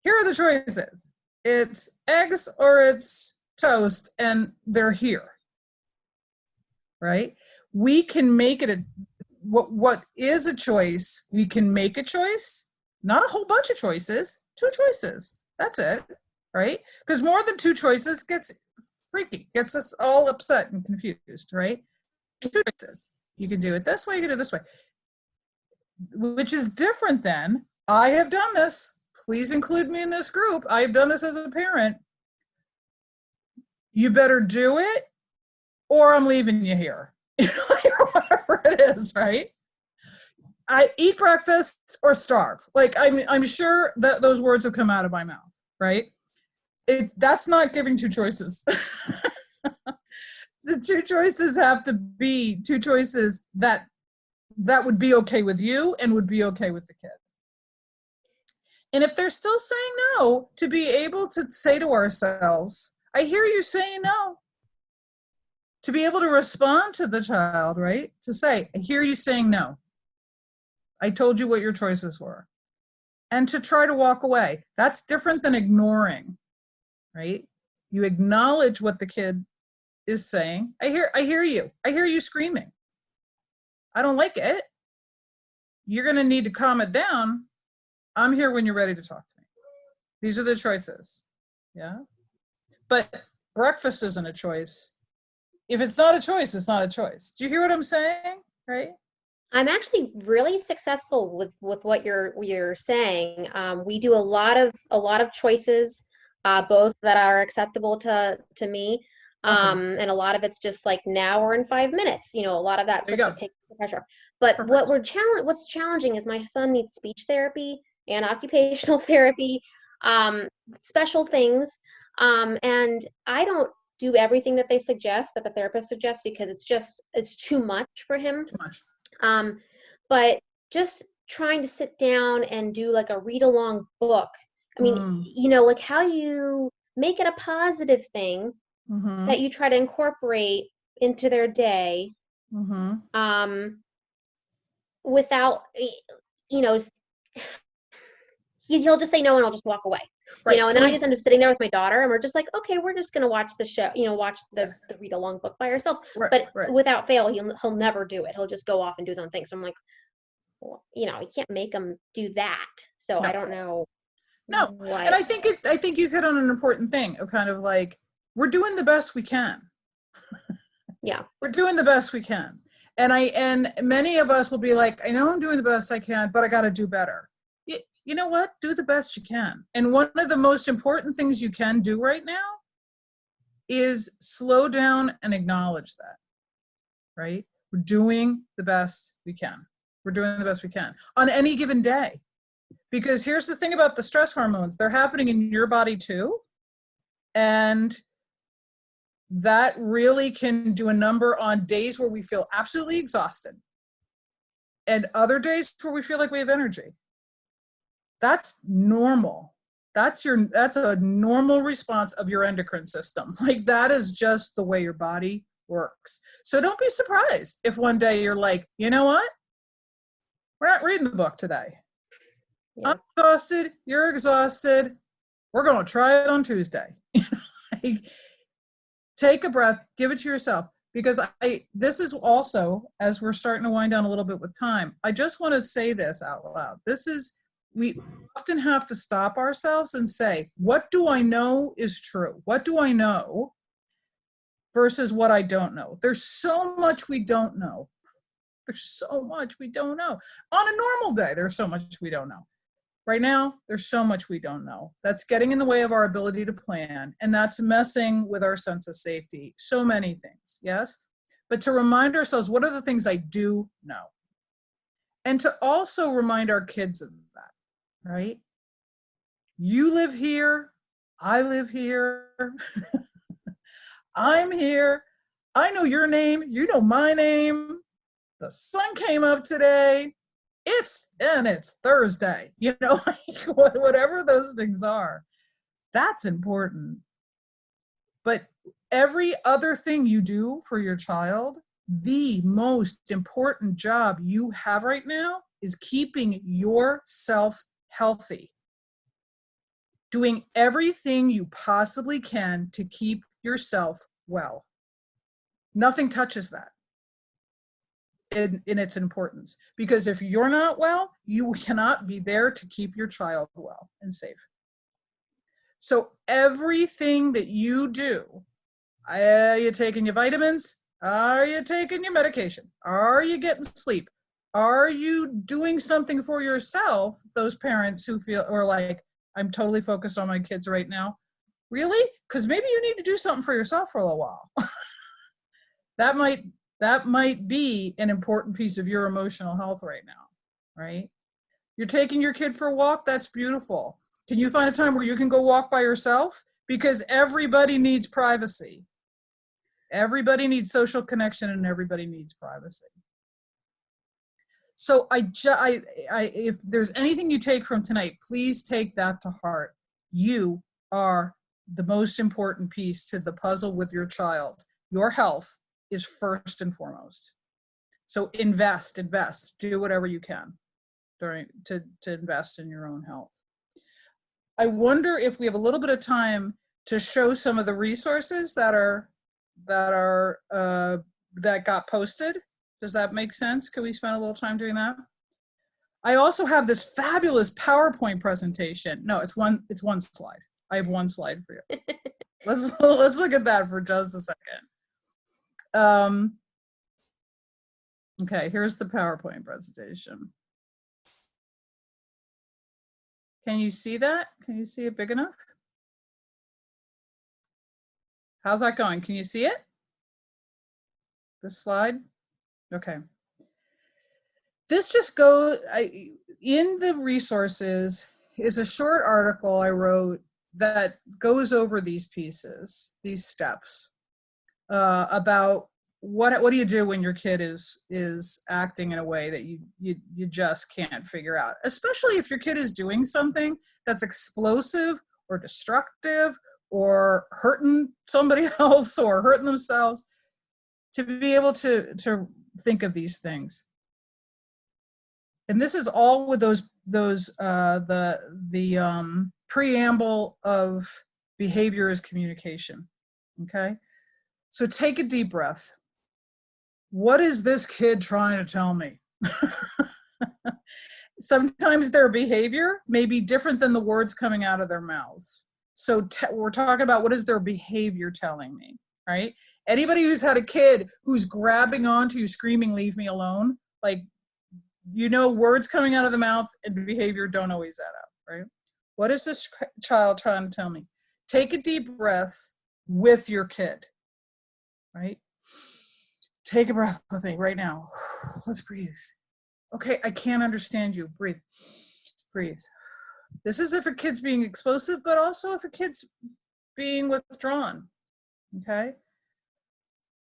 Here are the choices. It's eggs or it's toast, and they're here, right? We can make it what is a choice. We can make a choice, not a whole bunch of choices, 2 choices. That's it, right? Because more than 2 choices gets freaky, gets us all upset and confused, right? 2 choices. You can do it this way, you can do it this way. Which is different than, I have done this. Please include me in this group. I've done this as a parent. You better do it, or I'm leaving you here. Whatever it is, right? I eat breakfast or starve. Like, I'm sure that those words have come out of my mouth, right? That's not giving 2 choices. The 2 choices have to be 2 choices that would be okay with you and would be okay with the kid. And if they're still saying no, to be able to say to ourselves, I hear you saying no. To be able to respond to the child, right? To say, I hear you saying no. I told you what your choices were. And to try to walk away. That's different than ignoring, right? You acknowledge what the kid is saying. I hear you. I hear you screaming. I don't like it. You're going to need to calm it down. I'm here when you're ready to talk to me. These are the choices. Yeah. But breakfast isn't a choice. If it's not a choice, it's not a choice. Do you hear what I'm saying? Right? I'm actually really successful with what you're saying. We do a lot of choices, both that are acceptable to me, Awesome. and a lot of it's just like now or in 5 minutes. You know, a lot of that There you go. takes the pressure off. But Perfect. what's challenging is my son needs speech therapy and occupational therapy, special things, and I don't do everything that they suggest, that the therapist suggests, because it's too much for him. Too much. But just trying to sit down and do like a read along book. I mean, you know, like how you make it a positive thing that you try to incorporate into their day, without, you know, he'll just say no and I'll just walk away. Right. You know, and then I just end up sitting there with my daughter and we're just like, okay, we're just gonna watch the show, you know, watch the read along book by ourselves. Right, But right. without fail, he'll never do it. He'll just go off and do his own thing. So I'm like, well, you know, you can't make him do that. So I don't know No. what. And I think you've hit on an important thing of kind of like, we're doing the best we can. Yeah. We're doing the best we can. And many of us will be like, I know I'm doing the best I can, but I got to do better. You know what? Do the best you can. And one of the most important things you can do right now is slow down and acknowledge that, right? We're doing the best we can. We're doing the best we can on any given day. Because here's the thing about the stress hormones, they're happening in your body too. And that really can do a number on days where we feel absolutely exhausted and other days where we feel like we have energy. That's normal. That's a normal response of your endocrine system. Like that is just the way your body works. So don't be surprised if one day you're like, you know what? We're not reading the book today. Yeah. I'm exhausted. You're exhausted. We're going to try it on Tuesday. Take a breath, give it to yourself. Because this is also, as we're starting to wind down a little bit with time, I just want to say this out loud. We often have to stop ourselves and say, what do I know is true? What do I know versus what I don't know? There's so much we don't know. There's so much we don't know. On a normal day, there's so much we don't know. Right now, there's so much we don't know. That's getting in the way of our ability to plan, and that's messing with our sense of safety. So many things, yes? But to remind ourselves, what are the things I do know? And to also remind our kids of that, right? You live here, I live here, I'm here, I know your name, you know my name, the sun came up today, it's Thursday, you know, like whatever those things are, that's important. But every other thing you do for your child, the most important job you have right now is keeping yourself healthy. Doing everything you possibly can to keep yourself well. Nothing touches that in its importance. Because if you're not well, you cannot be there to keep your child well and safe. So everything that you do, are you taking your vitamins? Are you taking your medication? Are you getting sleep? Are you doing something for yourself? Those parents who feel, or like, I'm totally focused on my kids right now. Really? Because maybe you need to do something for yourself for a little while. That might be an important piece of your emotional health right now, right? You're taking your kid for a walk, that's beautiful. Can you find a time where you can go walk by yourself? Because everybody needs privacy. Everybody needs social connection and everybody needs privacy. So if there's anything you take from tonight, please take that to heart. You are the most important piece to the puzzle with your child. Your health is first and foremost. So invest, do whatever you can to invest in your own health. I wonder if we have a little bit of time to show some of the resources that got posted. Does that make sense? Could we spend a little time doing that? I also have this fabulous PowerPoint presentation. No, it's one slide. I have one slide for you. Let's look at that for just a second. Okay, here's the PowerPoint presentation. Can you see that? Can you see it big enough? How's that going? Can you see it? This slide? Okay. This just goes, in the resources is a short article I wrote that goes over these pieces, these steps, about what do you do when your kid is acting in a way that you just can't figure out, especially if your kid is doing something that's explosive or destructive or hurting somebody else or hurting themselves, to be able to think of these things. And this is all with the preamble of behavior is communication. Okay, so take a deep breath. What is this kid trying to tell me? Sometimes their behavior may be different than the words coming out of their mouths. So we're talking about, what is their behavior telling me, right? Anybody who's had a kid who's grabbing onto you, screaming, leave me alone, like, words coming out of the mouth and behavior don't always add up, right? What is this child trying to tell me? Take a deep breath with your kid, right? Take a breath with me right now. Let's breathe. Okay, I can't understand you. Breathe. Breathe. This is if a kid's being explosive, but also if a kid's being withdrawn, okay?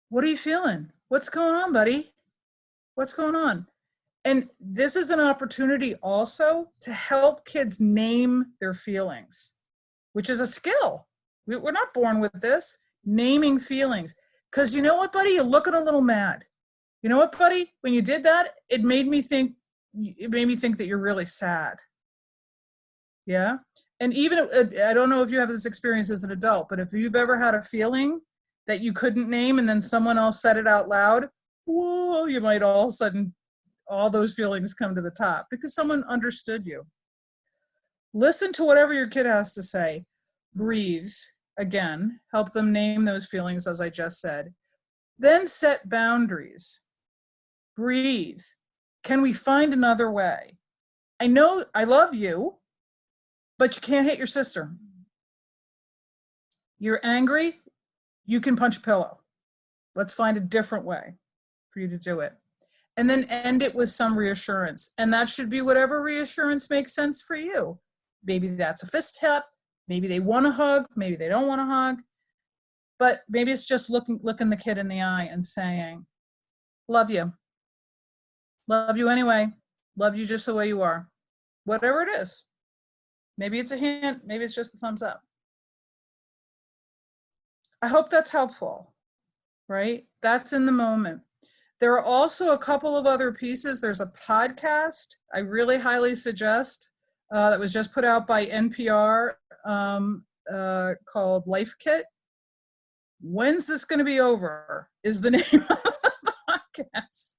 What are you feeling? What's going on, buddy? What's going on? And this is an opportunity also to help kids name their feelings, which is a skill. We're not born with this, naming feelings. Because you know what, buddy? You're looking a little mad. You know what, buddy? When you did that, it made me think that you're really sad. Yeah? And even, I don't know if you have this experience as an adult, but if you've ever had a feeling that you couldn't name and then someone else said it out loud, whoa, you might all of a sudden, all those feelings come to the top because someone understood you. Listen to whatever your kid has to say. Breathe. Again, help them name those feelings, as I just said. Then set boundaries. Breathe. Can we find another way? I know I love you, but you can't hit your sister. You're angry, you can punch a pillow. Let's find a different way for you to do it. And then end it with some reassurance. And that should be whatever reassurance makes sense for you. Maybe that's a fist tap. Maybe they want a hug. Maybe they don't want a hug. But maybe it's just looking the kid in the eye and saying, love you. Love you anyway. Love you just the way you are. Whatever it is. Maybe it's a hint. Maybe it's just a thumbs up. I hope that's helpful, right? That's in the moment. There are also a couple of other pieces. There's a podcast I really highly suggest that was just put out by NPR called Life Kit. When's this going to be over is the name of the podcast.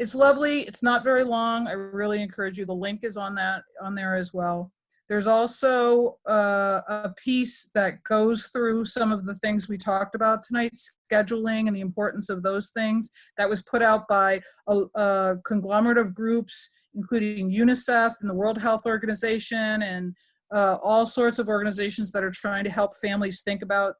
It's lovely. It's not very long. I really encourage you. The link is on there as well. There's also a piece that goes through some of the things we talked about tonight, scheduling and the importance of those things. That was put out by a conglomerate of groups, including UNICEF and the World Health Organization and all sorts of organizations that are trying to help families think about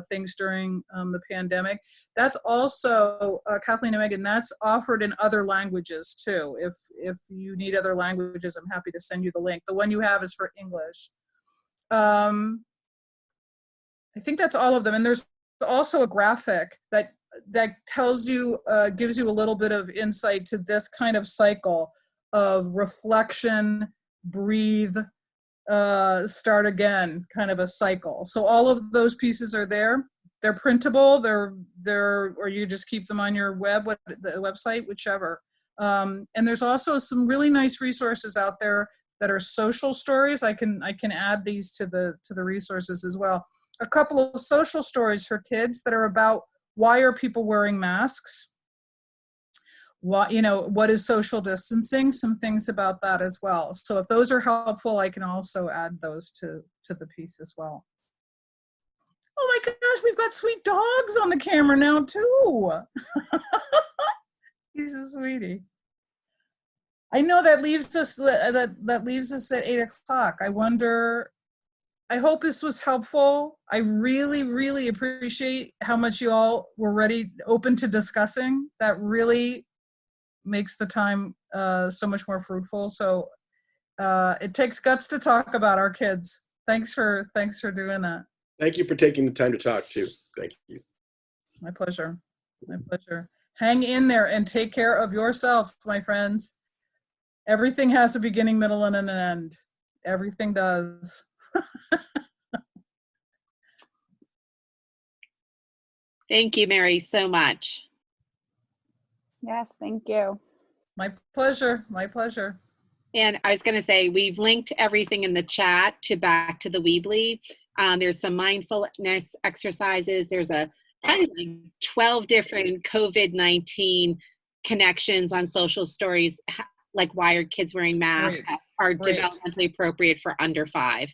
things during the pandemic. That's also, Kathleen and Megan, that's offered in other languages too. If you need other languages, I'm happy to send you the link. The one you have is for English. I think that's all of them. And there's also a graphic that tells you, gives you a little bit of insight to this kind of cycle of reflection, breathe, start again, kind of a cycle. So all of those pieces are there. They're printable. They're or you just keep them on your the website, whichever. And there's also some really nice resources out there that are social stories. I can add these to the resources as well. A couple of social stories for kids that are about why are people wearing masks? what, what is social distancing, some things about that as well. So if those are helpful, I can also add those to the piece as well. Oh my gosh, we've got sweet dogs on the camera now too. He's a sweetie. I know that leaves us that leaves us at 8:00. I hope this was helpful. I really, really appreciate how much you all were open to discussing. That really makes the time so much more fruitful. So it takes guts to talk about our kids. Thanks for doing that. Thank you for taking the time to talk too. Thank you. My pleasure. My pleasure. Hang in there and take care of yourself, my friends. Everything has a beginning, middle, and an end. Everything does. Thank you, Mary, so much. Yes, thank you. My pleasure. My pleasure. And I was going to say, we've linked everything in the chat back to the Weebly. There's some mindfulness exercises. There's a 12 different COVID-19 connections on social stories, like why are kids wearing masks, are developmentally appropriate for under 5.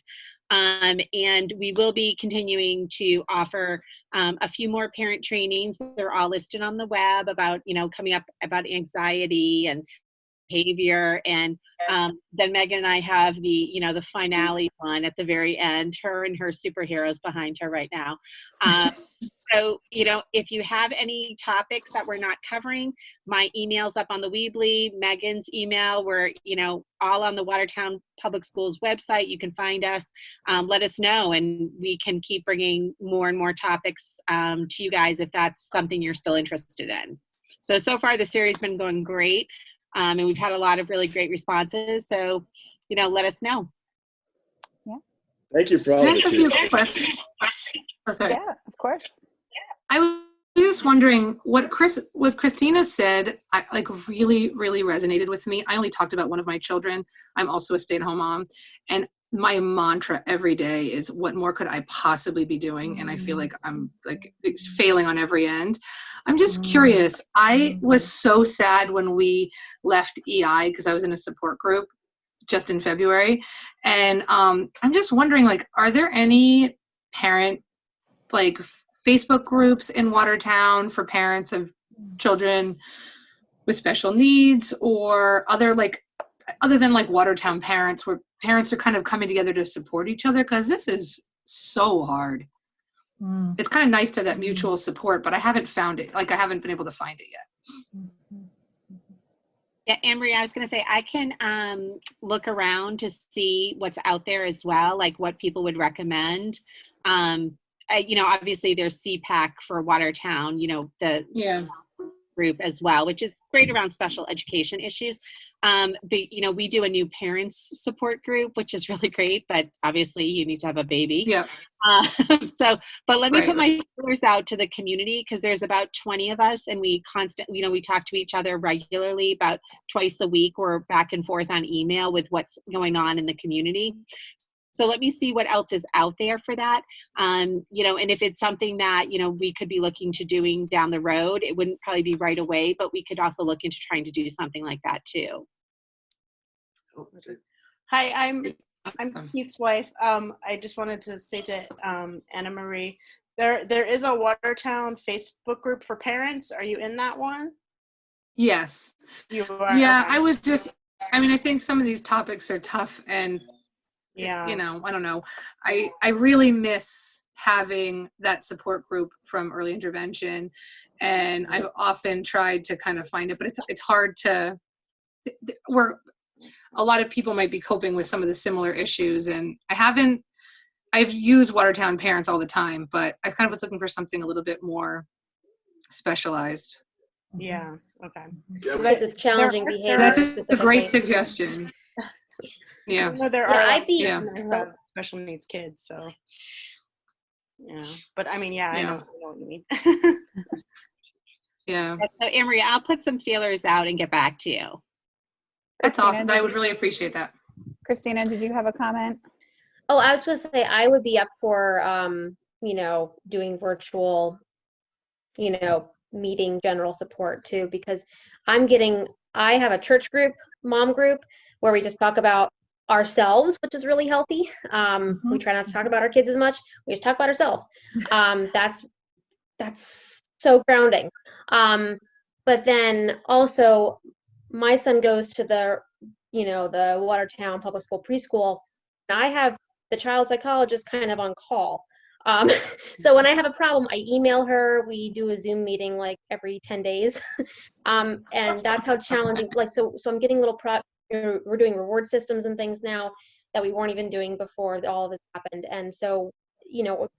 And we will be continuing to offer a few more parent trainings. They're all listed on the web about, coming up about anxiety and behavior. And then Megan and I have the finale one at the very end, her and her superheroes behind her right now. So, if you have any topics that we're not covering, my email's up on the Weebly, Megan's email, we're, all on the Watertown Public Schools website. You can find us, let us know, and we can keep bringing more and more topics to you guys if that's something you're still interested in. So far the series has been going great, and we've had a lot of really great responses. So, let us know. Thank you for all Can I of ask you it. a question? Oh, sorry. Yeah, of course. I was just wondering what Christina said, really, really resonated with me. I only talked about one of my children. I'm also a stay-at-home mom. And my mantra every day is, what more could I possibly be doing? And I feel like I'm it's failing on every end. I'm just curious. I was so sad when we left EI because I was in a support group just in February. And I'm just wondering, are there any parent Facebook groups in Watertown for parents of children with special needs, or other than Watertown parents, where parents are kind of coming together to support each other? Because this is so hard. It's kind of nice to have that mutual support, but I haven't found it. I haven't been able to find it yet. Yeah, Anne-Marie, I was going to say, I can look around to see what's out there as well, like what people would recommend. Obviously there's CPAC for Watertown, the group as well, which is great around special education issues. But, we do a new parents support group, which is really great, but obviously you need to have a baby. Yeah. But let me put my feelers out to the community, because there's about 20 of us, and we we talk to each other regularly, about twice a week. We're back and forth on email with what's going on in the community. So let me see what else is out there for that. And if it's something that, we could be looking to doing down the road, it wouldn't probably be right away, but we could also look into trying to do something like that too. Hi, I'm Keith's wife. I just wanted to say to Anna Marie, there is a Watertown Facebook group for parents. Are you in that one? Yes. You are? Yeah, Okay. I think some of these topics are tough, and yeah, I don't know. I really miss having that support group from early intervention, and I've often tried to kind of find it, but it's hard to, where a lot of people might be coping with some of the similar issues. And I've used Watertown Parents all the time, but I kind of was looking for something a little bit more specialized. yeah, okay. Kids with challenging behavior. That's a great suggestion. Yeah. No, there are who have special needs kids, so yeah. But I mean, I know what you mean. Yeah. So Anne-Marie, I'll put some feelers out and get back to you. That's awesome. I would really appreciate that. Christina, did you have a comment? Oh, I was going to say, I would be up for, doing virtual, meeting general support too, because I have a church group, mom group, where we just talk about ourselves, which is really healthy. We try not to talk about our kids as much. We just talk about ourselves. That's so grounding. But then also my son goes to the Watertown Public School preschool, and I have the child psychologist kind of on call. So when I have a problem, I email her. We do a Zoom meeting like every 10 days. And that's how challenging, like, so I'm getting we're doing reward systems and things now that we weren't even doing before all of this happened. And so,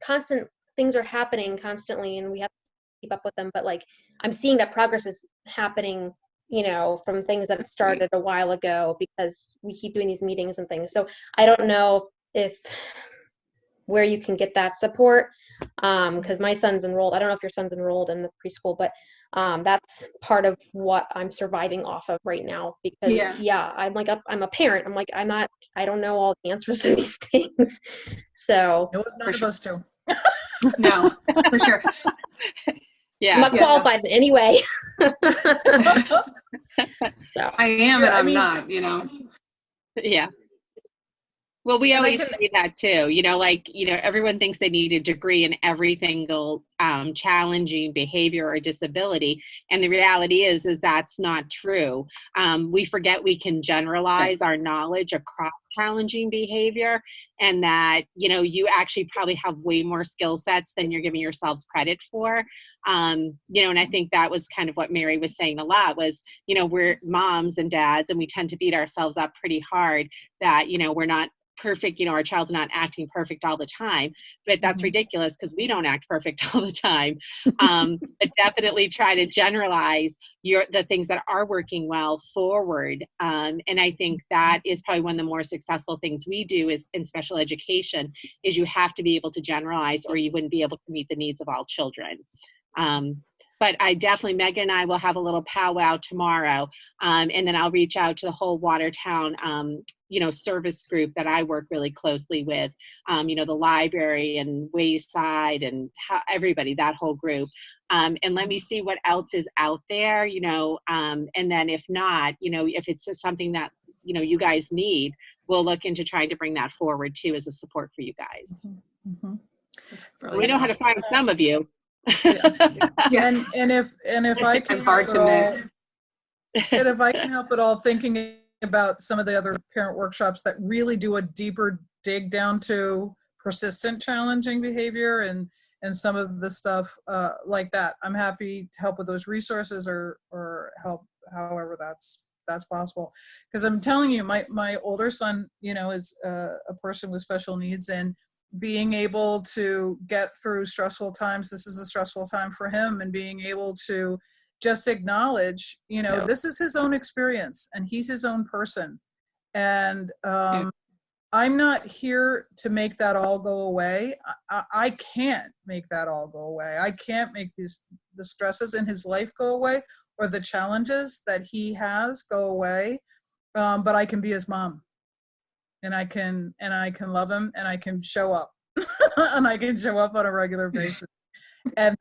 constant things are happening constantly, and we have to keep up with them. But like, I'm seeing that progress is happening, from things that started a while ago because we keep doing these meetings and things. So I don't know where you can get that support, because my son's enrolled. I don't know if your son's enrolled in the preschool, but that's part of what I'm surviving off of right now, because I'm a parent. I'm like, I don't know all the answers to these things. So none of us do. No, for sure. Yeah. I'm not qualified in any way. So. I am, and I'm not, Yeah. Well, we always say that too, everyone thinks they need a degree in every single challenging behavior or disability. And the reality is that's not true. We forget we can generalize our knowledge across challenging behavior, and that, you actually probably have way more skill sets than you're giving yourselves credit for. And I think that was kind of what Mary was saying a lot was, we're moms and dads, and we tend to beat ourselves up pretty hard that, we're not perfect, our child's not acting perfect all the time, but that's ridiculous because we don't act perfect all the time. But definitely try to generalize the things that are working well forward. And I think that is probably one of the more successful things we do is in special education is you have to be able to generalize or you wouldn't be able to meet the needs of all children. But I definitely, Megan and I will have a little powwow tomorrow. And then I'll reach out to the whole Watertown, service group that I work really closely with, the library and Wayside and everybody, that whole group. And let me see what else is out there, and then if not, if it's just something that, you guys need, we'll look into trying to bring that forward too as a support for you guys. We know how to find some of you. Yeah. And if I can hard to miss. And if I can help at all, thinking about some of the other parent workshops that really do a deeper dig down to persistent challenging behavior and some of the stuff like that, I'm happy to help with those resources or help however that's possible. Because I'm telling you, my older son, is a person with special needs, and being able to get through stressful times, this is a stressful time for him, and being able to just acknowledge, this is his own experience and he's his own person. And I'm not here to make that all go away. I can't make that all go away. I can't make the stresses in his life go away or the challenges that he has go away. But I can be his mom. And I can love him, and I can show up and I can show up on a regular basis. And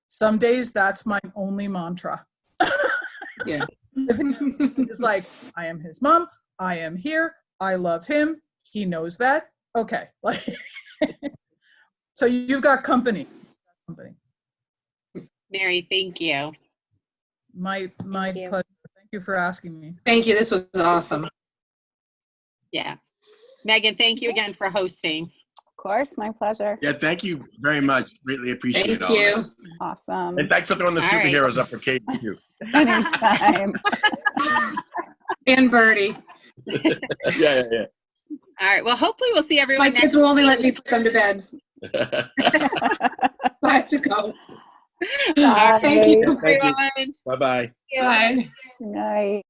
some days that's my only mantra. Yeah. It's like, I am his mom. I am here. I love him. He knows that. Okay. Like, so you've got company. Mary, thank you. My pleasure. Thank you for asking me. Thank you. This was awesome. Yeah. Megan, thank you again for hosting. Of course, my pleasure. Yeah, thank you very much. Greatly appreciate Thank all you. that. Awesome. And thanks for throwing the All superheroes up for Kate too. Anytime. And Birdie. Yeah. All right. Well, hopefully we'll see everyone My next kids will only let me put them to bed. I have to go. Bye. Thank you. Thank you. everyone. Bye-bye. Bye. Good night.